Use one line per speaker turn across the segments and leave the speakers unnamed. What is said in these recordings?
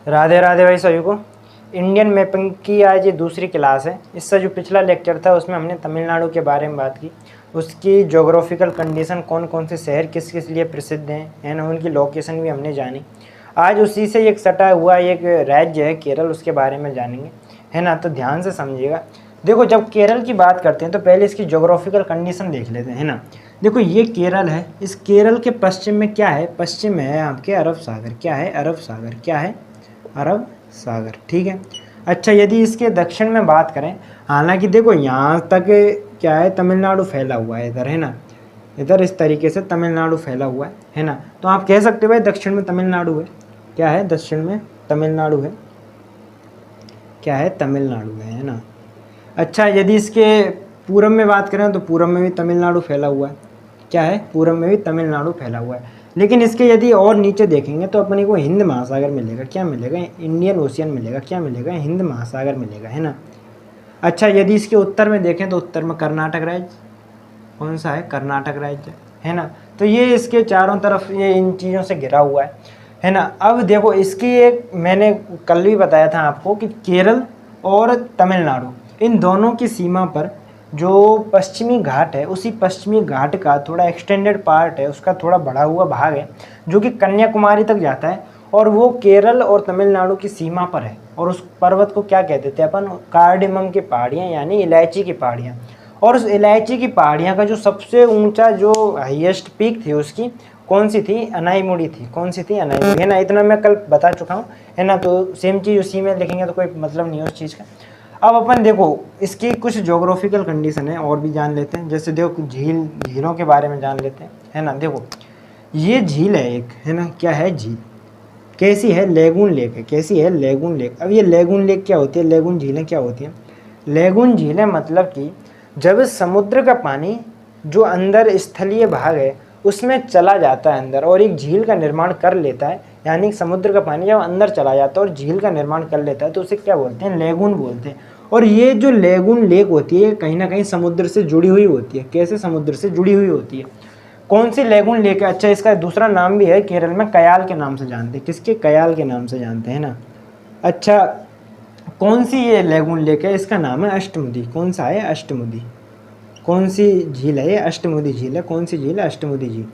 राधे राधे भाई सभी को। इंडियन मैपिंग की आज ये दूसरी क्लास है। इससे जो पिछला लेक्चर था उसमें हमने तमिलनाडु के बारे में बात की, उसकी जोग्राफिकल कंडीशन, कौन कौन से शहर किस किस लिए प्रसिद्ध हैं, है ना, उनकी लोकेशन भी हमने जानी। आज उसी से एक सटा हुआ एक राज्य है केरल, उसके बारे में जानेंगे, है ना। तो ध्यान से समझिएगा। देखो, जब केरल की बात करते हैं तो पहले इसकी जोग्राफिकल कंडीशन देख लेते हैं, है ना। देखो, ये केरल है। इस केरल के पश्चिम में क्या है? पश्चिम में है आपके अरब सागर। क्या है? अरब सागर। क्या है? अरब सागर। ठीक है। अच्छा, यदि इसके दक्षिण में बात करें, हालांकि देखो यहाँ तक क्या है, तमिलनाडु फैला हुआ है इधर, है ना। इधर इस तरीके से तमिलनाडु फैला हुआ है ना। तो आप कह सकते हो भाई दक्षिण में तमिलनाडु है। क्या है? दक्षिण में तमिलनाडु है। क्या है? तमिलनाडु है ना। अच्छा, यदि इसके पूरब में बात करें तो पूरब में भी तमिलनाडु फैला हुआ है। क्या है? पूरब में भी तमिलनाडु फैला हुआ है। लेकिन इसके यदि और नीचे देखेंगे तो अपने को हिंद महासागर मिलेगा। क्या मिलेगा? इंडियन ओशियन मिलेगा। क्या मिलेगा? हिंद महासागर मिलेगा, है ना। अच्छा, यदि इसके उत्तर में देखें तो उत्तर में कर्नाटक राज्य। कौन सा है? कर्नाटक राज्य, है ना। तो ये इसके चारों तरफ ये इन चीज़ों से घिरा हुआ है ना। अब देखो, इसकी एक मैंने कल भी बताया था आपको कि केरल और तमिलनाडु, इन दोनों की सीमा पर जो पश्चिमी घाट है, उसी पश्चिमी घाट का थोड़ा एक्सटेंडेड पार्ट है, उसका थोड़ा बढ़ा हुआ भाग है जो कि कन्याकुमारी तक जाता है, और वो केरल और तमिलनाडु की सीमा पर है। और उस पर्वत को क्या कहते थे अपन? कार्डिमम की पहाड़ियाँ, यानी इलायची की पहाड़ियाँ। और उस इलायची की पहाड़ियाँ का जो सबसे ऊंचा, जो हाईएस्ट पीक थी उसकी, कौन सी थी? अनाईमुड़ी थी। कौन सी थी? अनाईमुड़ी, है ना। इतना मैं कल बता चुका हूँ, है ना। तो सेम चीज़ उसी में लिखेंगे तो कोई मतलब नहीं है उस चीज़ का। अब अपन देखो, इसकी कुछ जोग्राफिकल कंडीशन है और भी जान लेते हैं। जैसे देखो, झीलों के बारे में जान लेते हैं, है ना। देखो, ये झील है एक, है ना। क्या है? झील। कैसी है? लेगून लेक है। कैसी है? Lagoon lake. अब ये लेगून लेक क्या होती है? लेगून झीलें क्या होती हैं? लेगून झीलें मतलब कि जब समुद्र का पानी जो अंदर स्थलीय भाग है उसमें चला जाता है अंदर, और एक झील का निर्माण कर लेता है, यानी समुद्र का पानी जब अंदर चला जाता है और झील का निर्माण कर लेता है, तो उसे क्या बोलते हैं? लेगून बोलते हैं। और ये जो लेगून लेक होती है कहीं ना कहीं समुद्र से जुड़ी हुई होती है। कैसे? समुद्र से जुड़ी हुई होती है। कौन सी लेगून लेक है? अच्छा, इसका दूसरा नाम भी है, केरल में कयाल के नाम से जानते हैं। किसके? कयाल के नाम से जानते हैं ना। अच्छा, कौन सी ये लेगून लेक है? इसका नाम है अष्टमुदी। कौन सा है? अष्टमुदी। कौन सी झील है ये? अष्टमुदी झील है। कौन सी झील है? अष्टमुदी झील।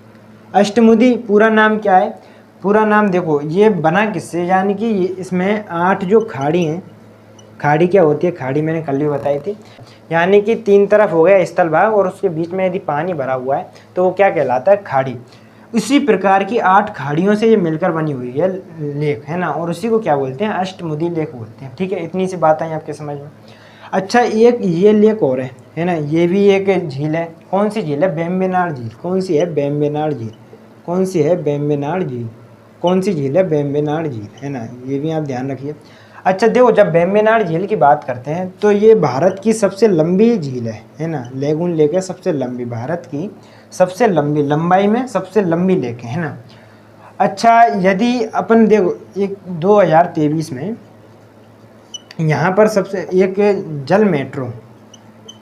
अष्टमुदी पूरा नाम क्या है? पूरा नाम देखो, ये बना किससे, यानी कि इसमें 8 जो खाड़ी हैं। खाड़ी क्या होती है? खाड़ी मैंने कल भी बताई थी, यानी कि 3 तरफ हो गया स्थल भाग, और उसके बीच में यदि पानी भरा हुआ है तो वो क्या कहलाता है? खाड़ी। इसी प्रकार की 8 खाड़ियों से ये मिलकर बनी हुई है लेक, है ना। और उसी को क्या बोलते हैं? अष्टमुदी लेक बोलते हैं। ठीक है, इतनी सी बात आई आपके समझ में। अच्छा, एक ये लेक और है ना। ये भी एक झील है। कौन सी झील है? बेम्बेनाड झील। कौन सी है? बेम्बेनाड झील। कौन सी है? बेम्बेनाड झील। कौन सी झील है? बेम्बेनाड झील, है ना। ये भी आप ध्यान रखिए। अच्छा देखो, जब बेम्बेनाड झील की बात करते हैं तो ये भारत की सबसे लंबी झील है ना। लेगून लेक है सबसे लंबी, भारत की सबसे लंबी, लंबाई में सबसे लंबी लेक है ना। अच्छा, यदि अपन देखो, एक 2023 में यहाँ पर सबसे एक जल मेट्रो,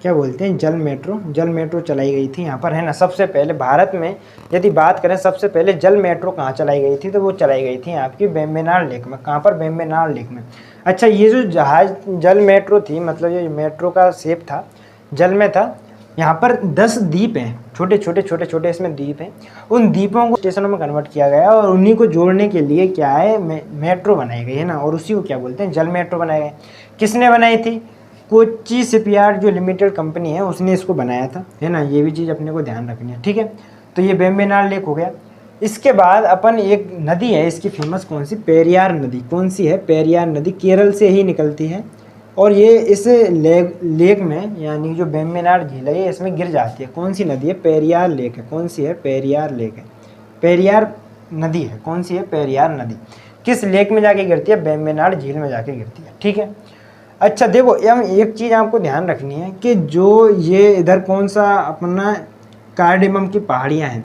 क्या बोलते हैं? जल मेट्रो, जल मेट्रो चलाई गई थी यहाँ पर, है ना। सबसे पहले भारत में यदि बात करें, सबसे पहले जल मेट्रो कहाँ चलाई गई थी? तो वो चलाई गई थी आपकी बेम्बेनाड लेक में। कहाँ पर? बेम्बेनाड लेक में। अच्छा, ये जो जहाज जल मेट्रो थी, मतलब ये मेट्रो का शेप था, जल में था। यहाँ पर 10 द्वीप हैं, छोटे छोटे इसमें द्वीप हैं। उन द्वीपों को स्टेशनों में कन्वर्ट किया गया, और उन्हीं को जोड़ने के लिए क्या है? मेट्रो बनाई गई, है ना। और उसी को क्या बोलते हैं? जल मेट्रो बनाई गई। किसने बनाई थी? कोच्चि शिपयार्ड जो लिमिटेड कंपनी है उसने इसको बनाया था, है ना। ये भी चीज़ अपने को ध्यान रखनी है। ठीक है, तो ये बेम्बेनाड लेक हो गया। इसके बाद अपन एक नदी है इसकी फेमस, कौन सी? पेरियार नदी। कौन सी है? पेरियार नदी। केरल से ही निकलती है, और ये इस लेक में, यानी जो बेम्बेनाड झील है, ये इसमें गिर जाती है। कौन सी नदी है? पेरियार लेक है। कौन सी है? पेरियार लेक है। पेरियार नदी है। कौन सी है? पेरियार नदी। किस लेक में जाके गिरती है? बेम्बेनाड झील में जाके गिरती है। ठीक है। अच्छा देखो, हम एक चीज़ आपको ध्यान रखनी है कि जो ये इधर कौन सा अपना कार्डिमम की पहाड़ियाँ हैं,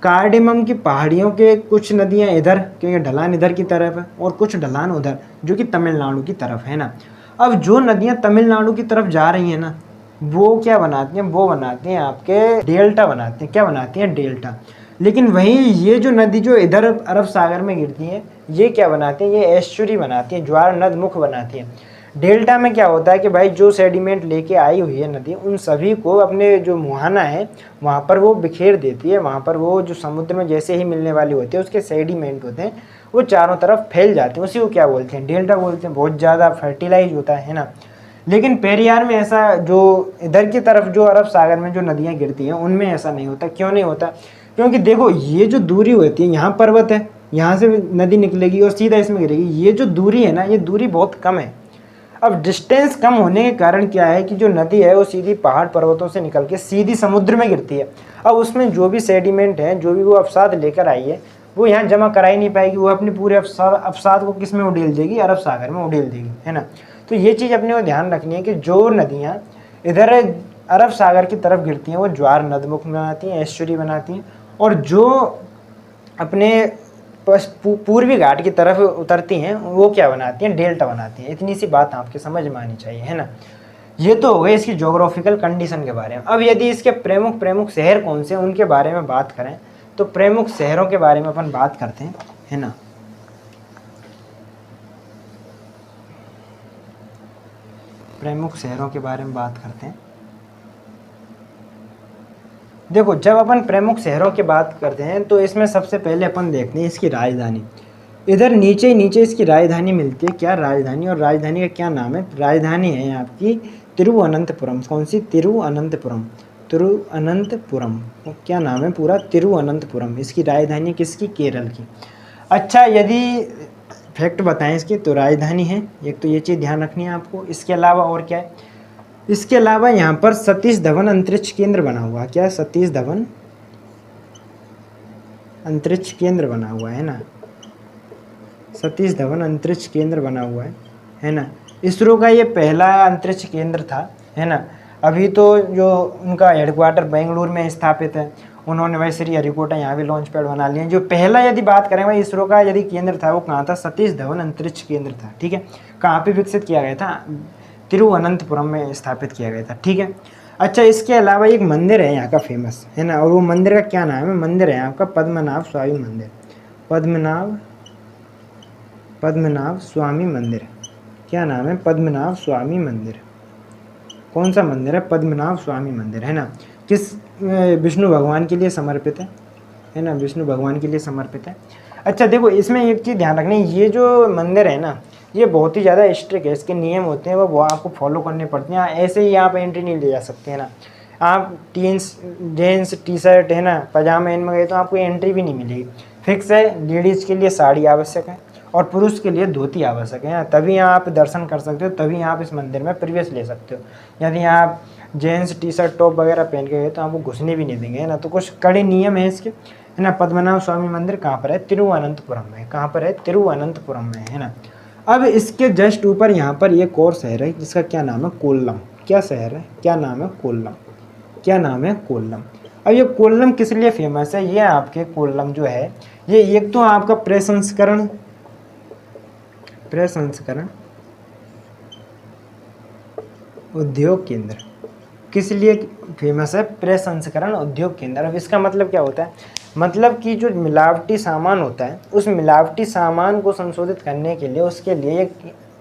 कार्डिमम की पहाड़ियों के कुछ नदियाँ इधर, क्योंकि ढलान इधर की तरफ है, और कुछ ढलान उधर जो कि तमिलनाडु की तरफ है ना। अब जो नदियाँ तमिलनाडु की तरफ जा रही हैं ना, वो क्या बनाती हैं? वो बनाती हैं आपके डेल्टा बनाती हैं। क्या बनाती हैं? डेल्टा। लेकिन वहीं ये जो नदी जो इधर अरब सागर में गिरती है, ये क्या बनाती हैं, ये एस्चुरी बनाती हैं, ज्वार नदमुख बनाती हैं। डेल्टा में क्या होता है कि भाई जो सेडिमेंट लेके आई हुई है नदी, उन सभी को अपने जो मुहाना है वहाँ पर वो बिखेर देती है। वहाँ पर वो जो समुद्र में जैसे ही मिलने वाले होते हैं उसके सेडिमेंट होते हैं, वो चारों तरफ फैल जाते हैं, उसी को क्या बोलते हैं, डेल्टा बोलते हैं। बहुत ज़्यादा फर्टिलाइज होता है ना। लेकिन पेरियार में ऐसा, जो इधर की तरफ जो अरब सागर में जो नदियाँ गिरती हैं उनमें ऐसा नहीं होता। क्यों नहीं होता? क्योंकि देखो ये जो दूरी होती है, यहाँ पर्वत है, यहाँ से नदी निकलेगी और सीधा इसमें गिरेगी। ये जो दूरी है ना, ये दूरी बहुत कम है। अब डिस्टेंस कम होने के कारण क्या है कि जो नदी है वो सीधी पहाड़ पर्वतों से निकल के सीधी समुद्र में गिरती है। अब उसमें जो भी सेडिमेंट है, जो भी वो अवसाद लेकर आई है, वो यहाँ जमा करा ही नहीं पाएगी। वो अपने पूरे अवसाद को किस में उड़ेल देगी, अरब सागर में उड़ेल देगी, है ना। तो ये चीज़ अपने को ध्यान रखनी है कि जो नदियाँ इधर अरब सागर की तरफ गिरती हैं वो ज्वार नदमुख बनाती हैं, एस्चुरी बनाती हैं। और जो अपने पूर्वी घाट की तरफ उतरती हैं वो क्या बनाती हैं, डेल्टा बनाती हैं। इतनी सी बात आपके समझ में आनी चाहिए, है ना। ये तो हो गए इसकी जोग्राफिकल कंडीशन के बारे में। अब यदि इसके प्रमुख प्रमुख शहर कौन से उनके बारे में बात करें तो प्रमुख शहरों के बारे में अपन बात करते हैं, है ना। प्रमुख शहरों के बारे में बात करते हैं। देखो जब अपन प्रमुख शहरों की बात करते हैं तो इसमें सबसे पहले अपन देखते हैं इसकी राजधानी। इधर नीचे ही नीचे इसकी राजधानी मिलती है। क्या राजधानी, और राजधानी का क्या नाम है? राजधानी है यहाँ आपकी तिरुवनंतपुरम। कौन सी? तिरुवनंतपुरम। तिरुवनंतपुरम क्या नाम है पूरा? तिरुवनंतपुरम। इसकी राजधानी किसकी? केरल की। अच्छा, यदि फैक्ट बताएं इसकी तो राजधानी है, एक तो ये चीज़ ध्यान रखनी है आपको। इसके अलावा और क्या है? इसके अलावा यहाँ पर सतीश धवन अंतरिक्ष केंद्र बना हुआ। क्या? सतीश धवन अंतरिक्ष केंद्र बना हुआ है ना। सतीश धवन अंतरिक्ष केंद्र बना हुआ है ना। इसरो का ये पहला अंतरिक्ष केंद्र था, है ना। अभी तो जो उनका हेडक्वार्टर बेंगलुरु में स्थापित है, उन्होंने भाई श्रीहरिकोटा यहाँ भी लॉन्च पैड बना लिए। जो पहला यदि बात करें भाई इसरो का यदि केंद्र था वो कहाँ था? सतीश धवन अंतरिक्ष केंद्र था, ठीक है। कहाँ पे विकसित किया गया था? तिरुवनंतपुरम में स्थापित किया गया था, ठीक है। अच्छा, इसके अलावा एक मंदिर है यहाँ का फेमस, है ना, और वो मंदिर का क्या नाम है? मंदिर है आपका पद्मनाभ स्वामी मंदिर। पद्मनाभ स्वामी मंदिर। क्या नाम है? पद्मनाभ स्वामी मंदिर। कौन सा मंदिर है? पद्मनाभ स्वामी मंदिर, है ना। किस विष्णु भगवान के लिए समर्पित है ना, विष्णु भगवान के लिए समर्पित है। अच्छा देखो, इसमें एक चीज़ ध्यान रखनी, ये जो मंदिर है ना ये बहुत ही ज़्यादा स्ट्रिक्ट है। इसके नियम होते हैं वो आपको फॉलो करने पड़ते हैं। ऐसे ही आप एंट्री नहीं ले जा सकते, है ना। आप जेंट्स टी शर्ट, है ना, पजामा इनमें गए तो आपको एंट्री भी नहीं मिलेगी। फिक्स है, लेडीज़ के लिए साड़ी आवश्यक है और पुरुष के लिए धोती आवश्यक है, तभी आप दर्शन कर सकते हो, तभी आप इस मंदिर में प्रवेश ले सकते हो। यदि आप जेंट्स टी शर्ट टॉप वगैरह पहन के गए तो आपको घुसने भी नहीं देंगे, है ना। तो कुछ कड़े नियम है इसके, है ना। पद्मनाभ स्वामी मंदिर कहाँ पर है? तिरुवनंतपुरम में। कहाँ पर है? तिरुवनंतपुरम में, है ना। अब इसके जस्ट ऊपर यहाँ पर एक और शहर है जिसका क्या नाम है? कोल्लम। क्या शहर है? क्या नाम है? कोल्लम। क्या नाम है? कोल्लम। अब ये कोल्लम किस लिए फेमस है? ये आपके कोल्लम जो है ये एक तो आपका प्रसंस्करण उद्योग केंद्र। किस लिए फेमस है? प्रसंस्करण उद्योग केंद्र। अब इसका मतलब क्या होता है? मतलब कि जो मिलावटी सामान होता है उस मिलावटी सामान को संशोधित करने के लिए उसके लिए एक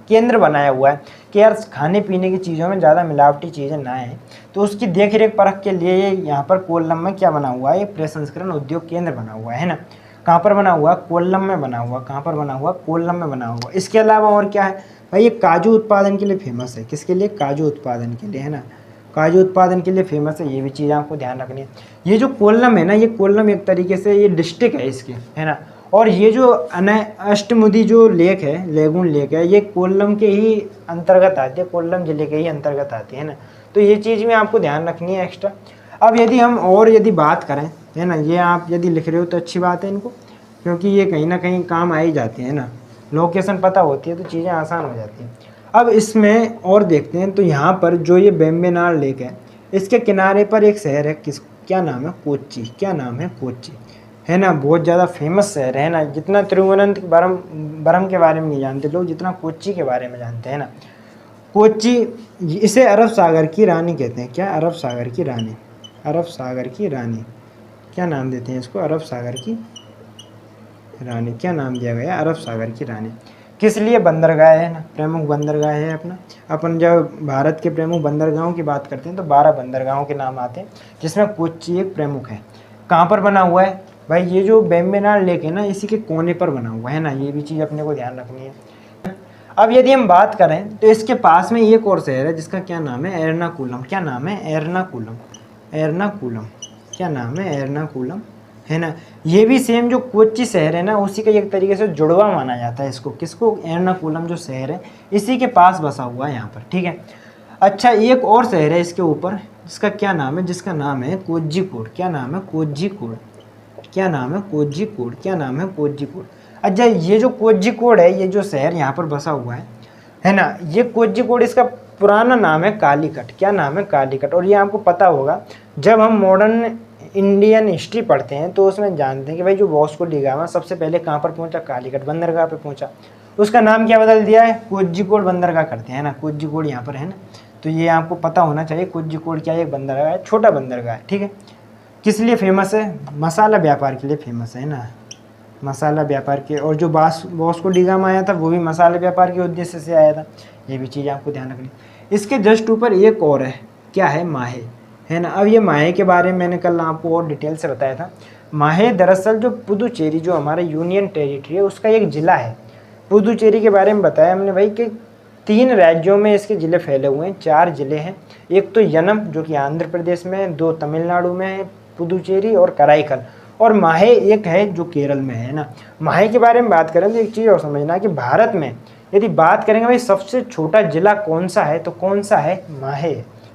केंद्र बनाया हुआ है कि यार खाने पीने की चीज़ों में ज़्यादा मिलावटी चीज़ें ना आए। तो उसकी देख रेख परख के लिए यहाँ पर कोल्लम में क्या बना हुआ है? ये प्रसंस्करण उद्योग केंद्र बना हुआ है ना। कहाँ पर बना हुआ? कोल्लम में बना हुआ। कहाँ पर बना हुआ? कोल्लम में बना हुआ। इसके अलावा और क्या है भाई? ये काजू उत्पादन के लिए फेमस है। किसके लिए? काजू उत्पादन के लिए, है ना। काजू उत्पादन के लिए फेमस है, ये भी चीज़ आपको ध्यान रखनी है। ये जो कोल्लम है ना, ये कोल्लम एक तरीके से ये डिस्ट्रिक्ट है इसके, है ना। और ये जो अष्टमुदी जो लेक है, लेगून लेक है, ये कोल्लम के ही अंतर्गत आती है, कोल्लम जिले के ही अंतर्गत आती है ना। तो ये चीज़ में आपको ध्यान रखनी है एक्स्ट्रा। अब यदि हम और यदि बात करें, है ना, ये आप यदि लिख रहे हो तो अच्छी बात है इनको, क्योंकि ये कहीं ना कहीं काम आ ही जाती है ना। लोकेशन पता होती है तो चीज़ें आसान हो जाती हैं। अब इसमें और देखते हैं तो यहाँ पर जो ये वेम्बनाड लेक है इसके किनारे पर एक शहर है, क्या नाम है? कोच्चि। क्या नाम है? कोच्चि, है ना। बहुत ज़्यादा फेमस शहर है ना। जितना तिरुवनंतपुरम के बारे में नहीं जानते लोग, जितना कोच्चि के बारे में जानते हैं ना। कोच्चि, इसे अरब सागर की रानी कहते हैं। क्या? अरब सागर की रानी। अरब सागर की रानी क्या नाम देते हैं इसको? अरब सागर की रानी, क्या नाम दिया गया? अरब सागर की रानी। किस लिए? बंदरगाह है ना, प्रमुख बंदरगाह है अपना। अपन जब भारत के प्रमुख बंदरगाहों की बात करते हैं तो 12 बंदरगाहों के नाम आते हैं, जिसमें कोच्चि एक प्रमुख है। कहाँ पर बना हुआ है भाई? ये जो वेम्बनाड लेक है ना, इसी के कोने पर बना हुआ है ना, ये भी चीज़ अपने को ध्यान रखनी है। अब यदि हम बात करें तो इसके पास में एक और शहर है जिसका क्या नाम है? एर्नाकुलम। क्या नाम है? एर्नाकुलम। एर्नाकुलम, क्या नाम है? एर्नाकुलम, है ना। ये भी सेम जो कोच्चि शहर है ना, उसी का एक तरीके से जुड़वा माना जाता है इसको। किसको? एर्नाकुलम जो शहर है, इसी के पास बसा हुआ है यहाँ पर, ठीक है। अच्छा, एक और शहर है इसके ऊपर, जिसका क्या नाम है? जिसका नाम है कोझिकोड। क्या नाम है? कोझिकोड। क्या नाम है? कोझिकोड। क्या नाम है? कोझिकोड। अच्छा, ये जो कोझिकोड है, ये जो शहर यहाँ पर बसा हुआ है ना, ये कोझिकोड, इसका पुराना नाम है कालीकट। क्या नाम है? कालीकट। और ये आपको पता होगा, जब हम मॉडर्न इंडियन हिस्ट्री पढ़ते हैं तो उसमें जानते हैं कि भाई जो वास्को डी गामा सबसे पहले कहाँ पर पहुंचा? कालीकट बंदरगाह पे पहुंचा। उसका नाम क्या बदल दिया है? कोझिकोड बंदरगाह करते हैं ना, कोझिकोड यहाँ पर है ना। तो ये आपको पता होना चाहिए, कोझिकोड क्या है? एक बंदरगाह है, छोटा बंदरगाह है, ठीक है। किस लिए फेमस है? मसाला व्यापार के लिए फेमस है ना, मसाला व्यापार के। और जो वास्को डी गामा आया था वो भी मसाला व्यापार के उद्देश्य से आया था। ये भी चीज़ आपको ध्यान रखनी। इसके जस्ट ऊपर एक और है, क्या है? माहे, है ना। अब ये माहे के बारे में मैंने कल आपको और डिटेल से बताया था। माहे दरअसल जो पुदुचेरी, जो हमारा यूनियन टेरिटरी है, उसका एक ज़िला है। पुदुचेरी के बारे में बताया हमने भाई कि 3 राज्यों में इसके ज़िले फैले हुए हैं, 4 ज़िले हैं। एक तो यनम जो कि आंध्र प्रदेश में है, 2 तमिलनाडु में है, पुदुचेरी और कराईकल, और माहे एक है जो केरल में है ना। माहे के बारे में बात करें तो एक चीज़ और समझना कि भारत में यदि बात करेंगे भाई सबसे छोटा जिला कौन सा है, तो कौन सा है? माहे।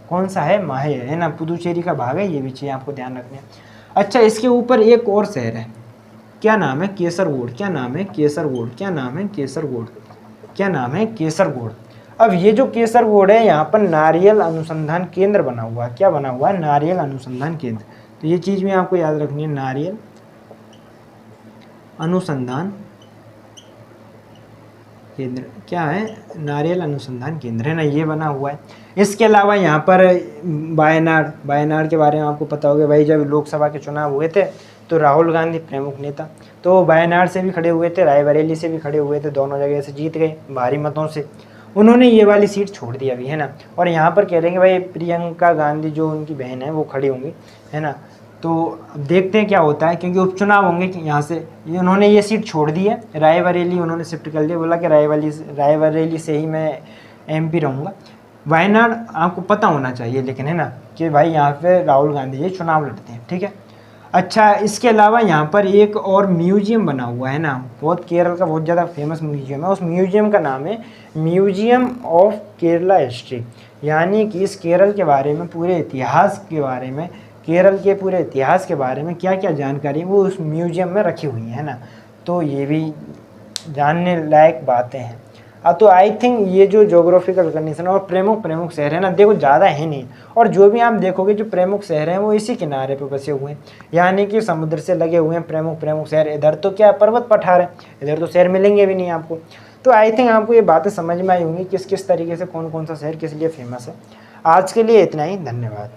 कौन सा है? माहे, है ना। पुदुचेरी का भाग है, ये भी चीज़ आपको ध्यान रखनी है। अच्छा, इसके ऊपर एक और शहर है, क्या नाम है? केसरगोड। क्या नाम है? केसरगोड। क्या नाम है? केसरगोड। क्या नाम है? केसरगोड। अब ये जो केसरगोड है, यहाँ पर नारियल अनुसंधान केंद्र बना हुआ है। क्या बना हुआ है? नारियल अनुसंधान केंद्र। तो ये चीज़ भी आपको याद रखनी है, नारियल अनुसंधान केंद्र। क्या है? नारियल अनुसंधान केंद्र, है ना, ये बना हुआ है। इसके अलावा यहाँ पर वायनाड, वायनाड के बारे में आपको पता होगा भाई, जब लोकसभा के चुनाव हुए थे तो राहुल गांधी प्रमुख नेता, तो वायनाड से भी खड़े हुए थे, रायबरेली से भी खड़े हुए थे, दोनों जगह से जीत गए भारी मतों से। उन्होंने ये वाली सीट छोड़ दी अभी, है ना। और यहाँ पर कह रहे हैं कि भाई प्रियंका गांधी जो उनकी बहन है वो खड़ी होंगी, है ना। तो अब देखते हैं क्या होता है, क्योंकि उपचुनाव होंगे कि यहाँ से उन्होंने ये सीट छोड़ दी है, रायबरेली उन्होंने शिफ्ट कर दिया, बोला कि रायबरेली से ही मैं MP रहूँगा। वायनाड आपको पता होना चाहिए लेकिन, है ना, कि भाई यहाँ पे राहुल गांधी ये चुनाव लड़ते हैं, ठीक है। अच्छा, इसके अलावा यहाँ पर एक और म्यूजियम बना हुआ है ना, बहुत केरल का बहुत ज़्यादा फेमस म्यूजियम है। उस म्यूजियम का नाम है म्यूजियम ऑफ केरला हिस्ट्री, यानी कि इस केरल के बारे में, पूरे इतिहास के बारे में, केरल के पूरे इतिहास के बारे में क्या क्या जानकारी वो उस म्यूजियम में रखी हुई है ना। तो ये भी जानने लायक बातें हैं। तो आई थिंक ये जो जोग्राफिकल कंडीशन और प्रमुख शहर है ना, देखो ज़्यादा है नहीं, और जो भी आप देखोगे जो प्रमुख शहर हैं वो इसी किनारे पे बसे हुए हैं, यानी कि समुद्र से लगे हुए हैं प्रमुख शहर। इधर तो क्या पर्वत पठार है, इधर तो शहर मिलेंगे भी नहीं आपको। तो आई थिंक आपको ये बातें समझ में आई होंगी किस किस तरीके से कौन कौन सा शहर किस लिए फेमस है। आज के लिए इतना ही, धन्यवाद।